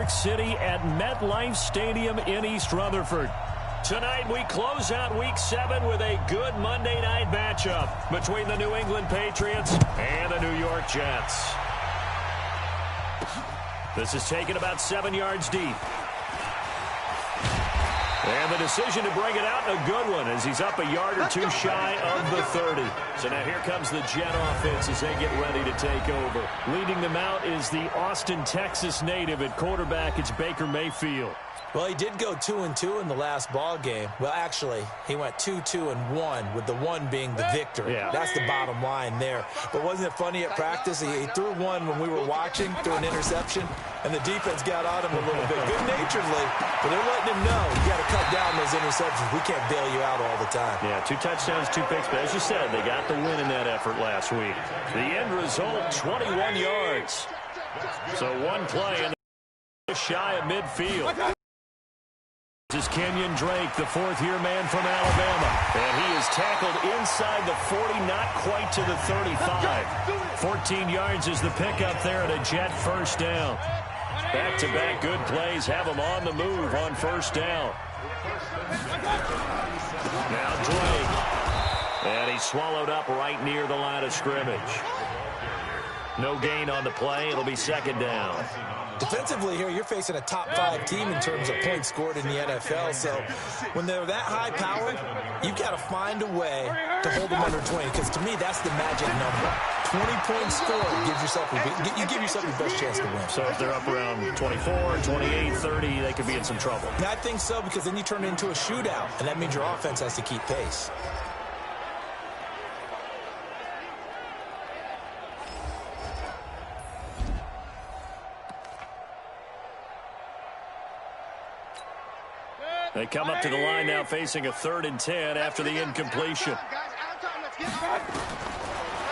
York City at MetLife Stadium in East Rutherford. Tonight we close out Week 7 with a good Monday night matchup between the New England Patriots and the New York Jets. This is taken about 7 yards deep. And the decision to bring it out, a good one, as he's up a yard or two shy of the 30. So now here comes the Jet offense as they get ready to take over. Leading them out is the Austin, Texas native. At quarterback, it's Baker Mayfield. Well, he did go 2-2 in the last ball game. Well, actually, he went 2-2-1, with the one being the victory. Yeah. That's the bottom line there. But wasn't it funny at practice? He threw one when we were watching, threw an interception, and the defense got on him a little bit, good-naturedly. But they're letting him know, you got to cut down those interceptions. We can't bail you out all the time. Yeah, 2 touchdowns, 2 picks. But as you said, they got the win in that effort last week. The end result, 21 yards. So one play and shy of midfield. This is Kenyon Drake, the fourth-year man from Alabama. And he is tackled inside the 40, not quite to the 35. 14 yards is the pickup there at a Jet first down. Back-to-back good plays have him on the move on first down. Now Drake. And he's swallowed up right near the line of scrimmage. No gain on the play. It'll be second down. Defensively here, you're facing a top-5 team in terms of points scored in the NFL. So when they're that high-powered, you've got to find a way to hold them under 20. Because to me, that's the magic number. 20 points scored gives yourself you give yourself your best chance to win. So if they're up around 24, 28, 30, they could be in some trouble. Yeah, I think so, because then you turn it into a shootout, and that means your offense has to keep pace. They come up to the line now facing a 3rd and 10 after the incompletion.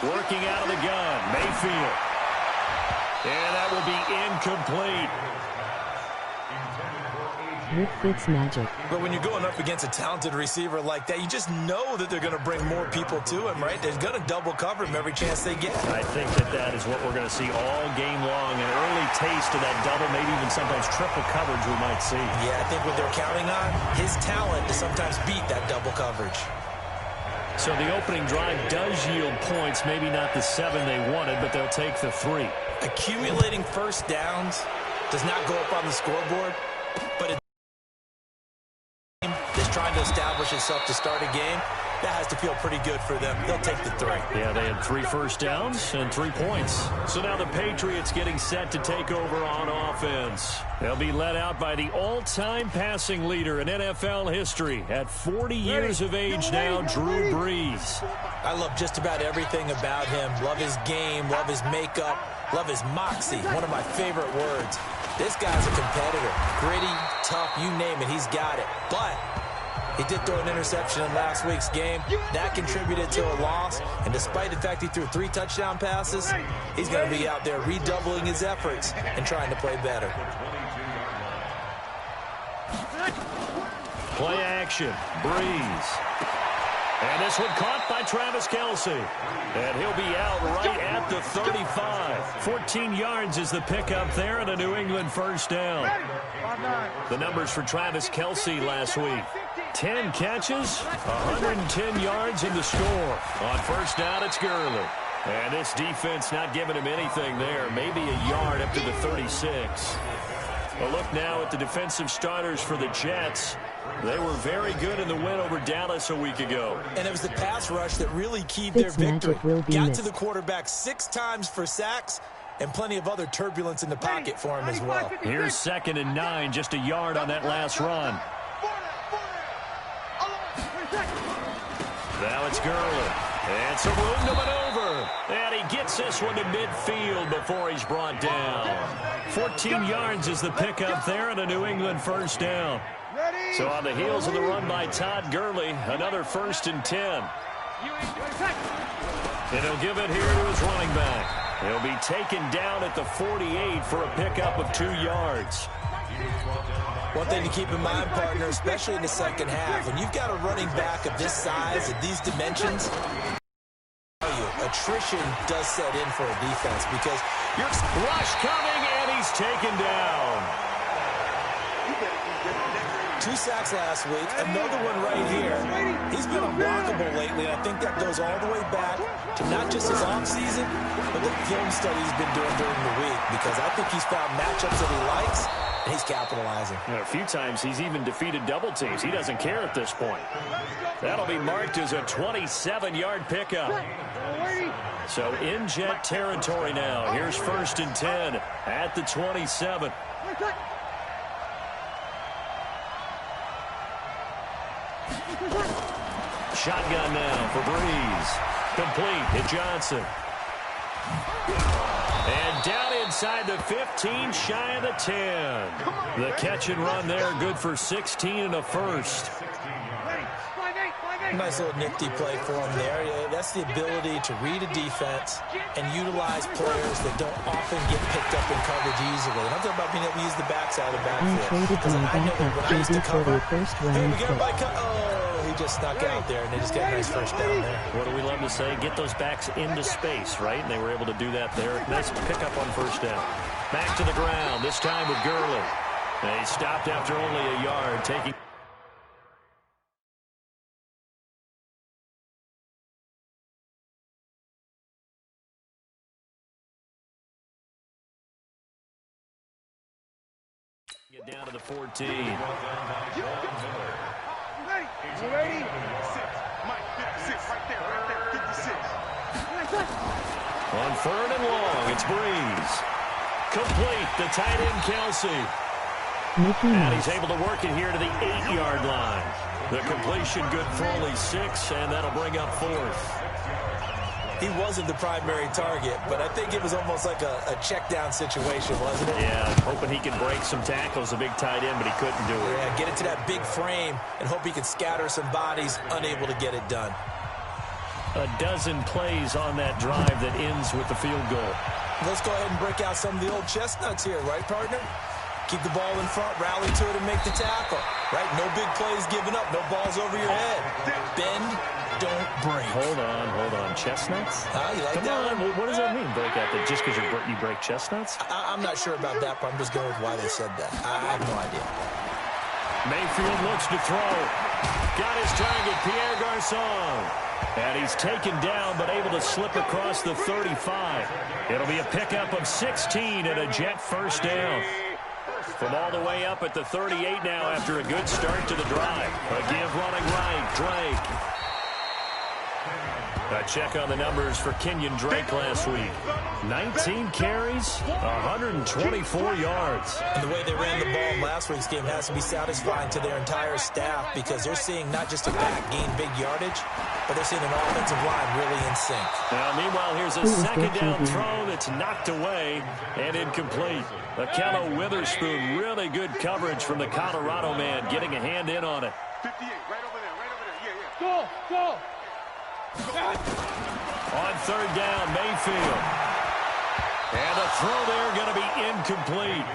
Working out of the gun, Mayfield. And that will be incomplete. Rick Fitzmagic. But when you're going up against a talented receiver like that, you just know that they're going to bring more people to him, right? They're going to double cover him every chance they get. I think that is what we're going to see all game long. An early taste of that double, maybe even sometimes triple coverage we might see. Yeah, I think what they're counting on, his talent to sometimes beat that double coverage. So the opening drive does yield points, maybe not the 7 they wanted, but they'll take the 3. Accumulating first downs does not go up on the scoreboard, but it is trying to establish itself to start a game. That has to feel pretty good for them. They'll take the 3. Yeah, they had 3 first downs and 3 points. So now the Patriots getting set to take over on offense. They'll be led out by the all-time passing leader in NFL history at 40 years of age now, Drew Brees. I love just about everything about him. Love his game, love his makeup, love his moxie. One of my favorite words. This guy's a competitor. Gritty, tough, you name it, he's got it. But he did throw an interception in last week's game. That contributed to a loss. And despite the fact he threw 3 touchdown passes, he's going to be out there redoubling his efforts and trying to play better. Play action. Breeze. And this one caught by Travis Kelce. And he'll be out right at the 35. 14 yards is the pickup there and a New England first down. The numbers for Travis Kelce last week. 10 catches, 110 yards in the score. On first down, it's Gurley. And this defense not giving him anything there. Maybe a yard up to the 36. A look now at the defensive starters for the Jets. They were very good in the win over Dallas a week ago. And it was the pass rush that really keyed their victory. Got to the quarterback 6 times for sacks and plenty of other turbulence in the pocket for him as well. Here's 2nd and 9, just a yard on that last run. Now it's Gurley. And some room to maneuver. And he gets this one to midfield before he's brought down. 14 yards is the pickup there and a New England first down. So on the heels of the run by Todd Gurley, another 1st and 10. And he'll give it here to his running back. He'll be taken down at the 48 for a pickup of 2 yards. One thing to keep in mind, partner, especially in the second half, when you've got a running back of this size and these dimensions, attrition does set in for a defense because you're rush coming, and he's taken down. 2 sacks last week, another one right here. He's been unblockable lately, and I think that goes all the way back to not just his offseason, but the film study he's been doing during the week, because I think he's found matchups that he likes, and he's capitalizing. A few times he's even defeated double teams. He doesn't care at this point. That'll be marked as a 27-yard pickup. So in Jet territory now. Here's 1st and 10 at the 27. Shotgun now for Breeze. Complete to Johnson. And down inside the 15, shy of the 10. The catch and run there, good for 16 and a first. Nice little nifty play for him there. Yeah, that's the ability to read a defense and utilize players that don't often get picked up in coverage easily. And I'm talking about being able to use the backside of the backfield. Traded my backup JD for the first round pick. Oh, he just snuck out there, and they just got a nice first down there. What do we love to say? Get those backs into space, right? And they were able to do that there. Nice pickup on first down. Back to the ground, this time with Gurley. They stopped after only a yard, taking... Get down to the 14. You ready? Mike, 56, right there, 56. On 3rd and long, it's Breeze. Complete, the tight end Kelsey. And he's able to work it here to the 8-yard line. The completion good for only 6, and that'll bring up 4th. He wasn't the primary target, but I think it was almost like a check-down situation, wasn't it? Yeah, hoping he could break some tackles, a big tight end, but he couldn't do it. Yeah, get it to that big frame and hope he could scatter some bodies, unable to get it done. A dozen plays on that drive that ends with the field goal. Let's go ahead and break out some of the old chestnuts here, right, partner? Keep the ball in front, rally to it, and make the tackle. Right? No big plays given up, no balls over your head. Bend, don't break. Hold on. Chestnuts? You like Come that? on, what does that mean, break out? That just because you break chestnuts? I'm not sure about that, but I'm just going with why they said that. I have no idea. Mayfield looks to throw. Got his target, Pierre Garçon. And he's taken down, but able to slip across the 35. It'll be a pickup of 16 and a Jet first down. From all the way up at the 38 now after a good start to the drive. A give running right, Drake. A check on the numbers for Kenyon Drake last week. 19 carries, 124 yards. And the way they ran the ball in last week's game has to be satisfying to their entire staff, because they're seeing not just a back gain big yardage, but they're seeing an offensive line really in sync. Now, meanwhile, here's a second down throw that's knocked away and incomplete. Akello Witherspoon, really good coverage from the Colorado man, getting a hand in on it. 58, right over there, Go! On 3rd down, Mayfield. And a throw there going to be incomplete.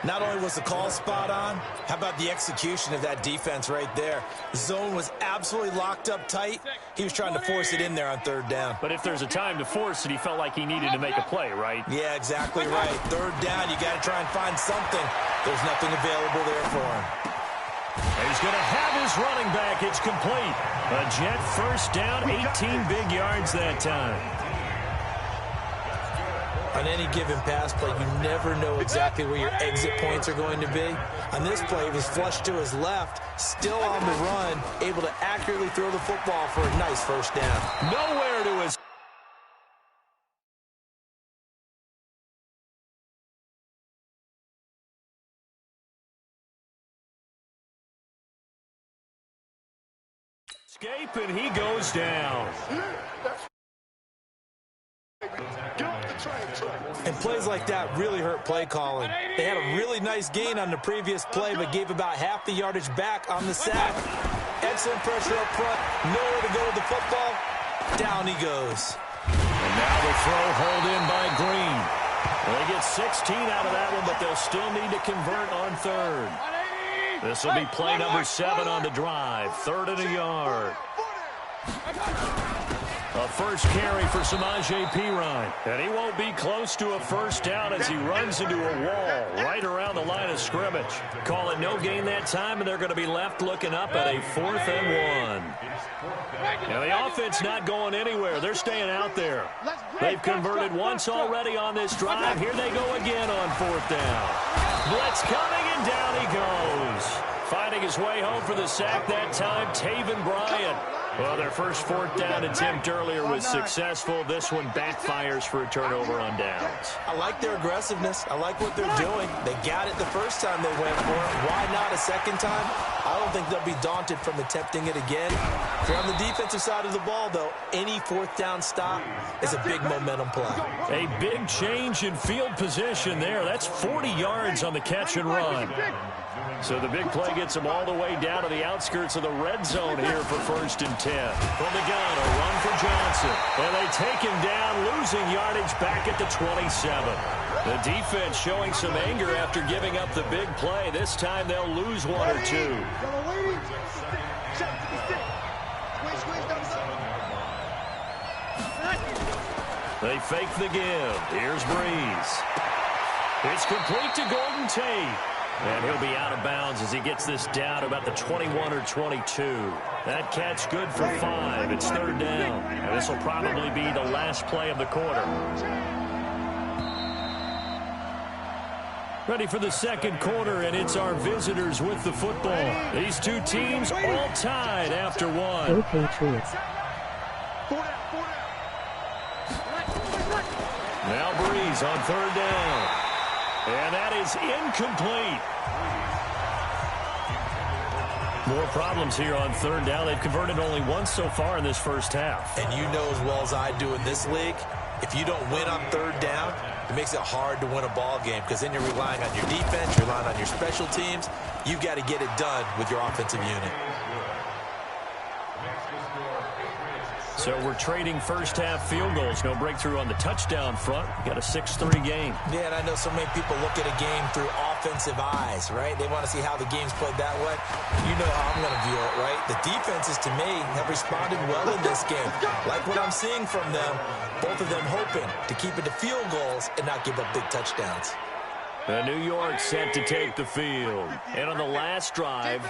Not only was the call spot on, how about the execution of that defense right there? The zone was absolutely locked up tight. He was trying to force it in there on 3rd down. But if there's a time to force it, he felt like he needed to make a play, right? Yeah, exactly right. 3rd down, you got to try and find something. There's nothing available there for him. He's going to have his running back. It's complete. A Jet first down, 18 big yards that time. On any given pass play, you never know exactly where your exit points are going to be. On this play, he was flushed to his left, still on the run, able to accurately throw the football for a nice first down. Nowhere to his... escape, and he goes down. And plays like that really hurt play calling. They had a really nice gain on the previous play, but gave about half the yardage back on the sack. Excellent pressure up front. Nowhere to go with the football. Down he goes. And now the throw hauled in by Green. They get 16 out of that one, but they'll still need to convert on 3rd. This will be play number 7 on the drive. 3rd and a yard. A first carry for Samaje Perine. And he won't be close to a first down as he runs into a wall right around the line of scrimmage. Call it no gain that time, and they're going to be left looking up at a 4th and 1. Now, the offense not going anywhere. They're staying out there. They've converted once already on this drive. Here they go again on 4th down. Blitz coming, and down he goes. Finding his way home for the sack that time, Taven Bryan. Well, their first 4th down attempt earlier was successful. This one backfires for a turnover on downs. I like their aggressiveness. I like what they're doing. They got it the first time they went for it. Why not a second time? I don't think they'll be daunted from attempting it again. If you're on the defensive side of the ball, though, any 4th down stop is a big momentum play. A big change in field position there. That's 40 yards on the catch and run. So the big play gets them all the way down to the outskirts of the red zone here for 1st and 10. From the gun, a run for Johnson. And they take him down, losing yardage back at the 27. The defense showing some anger after giving up the big play. This time they'll lose 1 or 2. They fake the give. Here's Breeze. It's complete to Golden Tate. And he'll be out of bounds as he gets this down about the 21 or 22. That catch good for 5. It's 3rd down. And this will probably be the last play of the quarter. Ready for the second quarter, and it's our visitors with the football. These two teams all tied after 1. Go Patriots. Now Breeze on 3rd down. And that is incomplete. More problems here on 3rd down. They've converted only once so far in this first half. And you know as well as I do in this league, if you don't win on 3rd down, it makes it hard to win a ball game because then you're relying on your defense, you're relying on your special teams. You've got to get it done with your offensive unit. So we're trading first half field goals. No breakthrough on the touchdown front. We got a 6-3 game. Yeah, and I know so many people look at a game through offensive eyes, right? They want to see how the game's played that way. You know how I'm going to view it, right? The defenses, to me, have responded well in this game. Like what I'm seeing from them, both of them hoping to keep it to field goals and not give up big touchdowns. New York set to take the field. And on the last drive,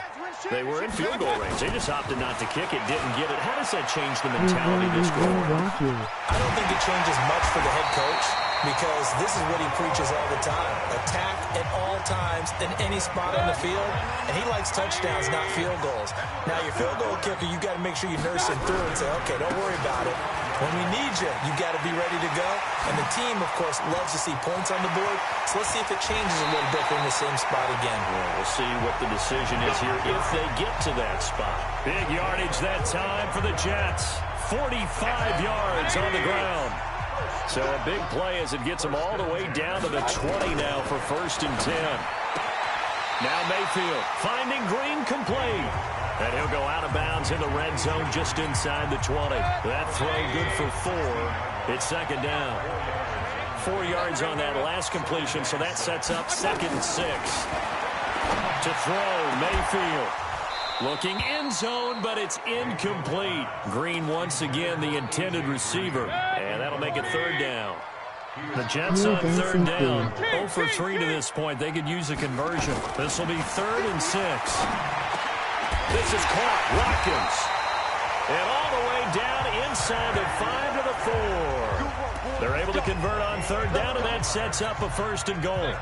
they were in field goal range. They just opted not to kick it, didn't get it. How does that change the mentality this quarter? I don't think it changes much for the head coach because this is what he preaches all the time. Attack at all times in any spot on the field. And he likes touchdowns, not field goals. Now, your field goal kicker, you got to make sure you nurse him through and say, okay, don't worry about it. When we need you, you got to be ready to go. And the team, of course, loves to see points on the board. So let's see if it changes a little bit in the same spot again. Well, we'll see what the decision is here if they get to that spot. Big yardage that time for the Jets. 45 yards on the ground. So a big play as it gets them all the way down to the 20 now for 1st and 10. Now Mayfield finding Green complete. And he'll go out of bounds in the red zone just inside the 20. That throw good for 4. It's 2nd down. 4 yards on that last completion, so that sets up 2nd and 6. To throw, Mayfield. Looking end zone, but it's incomplete. Green once again the intended receiver. And that'll make it 3rd down. The Jets on 3rd down. 0 for 3 to this point. They could use a conversion. This will be 3rd and 6. This is caught. Watkins. And all the way down inside the 5 to the 4. They're able to convert on 3rd down, and that sets up a 1st and goal.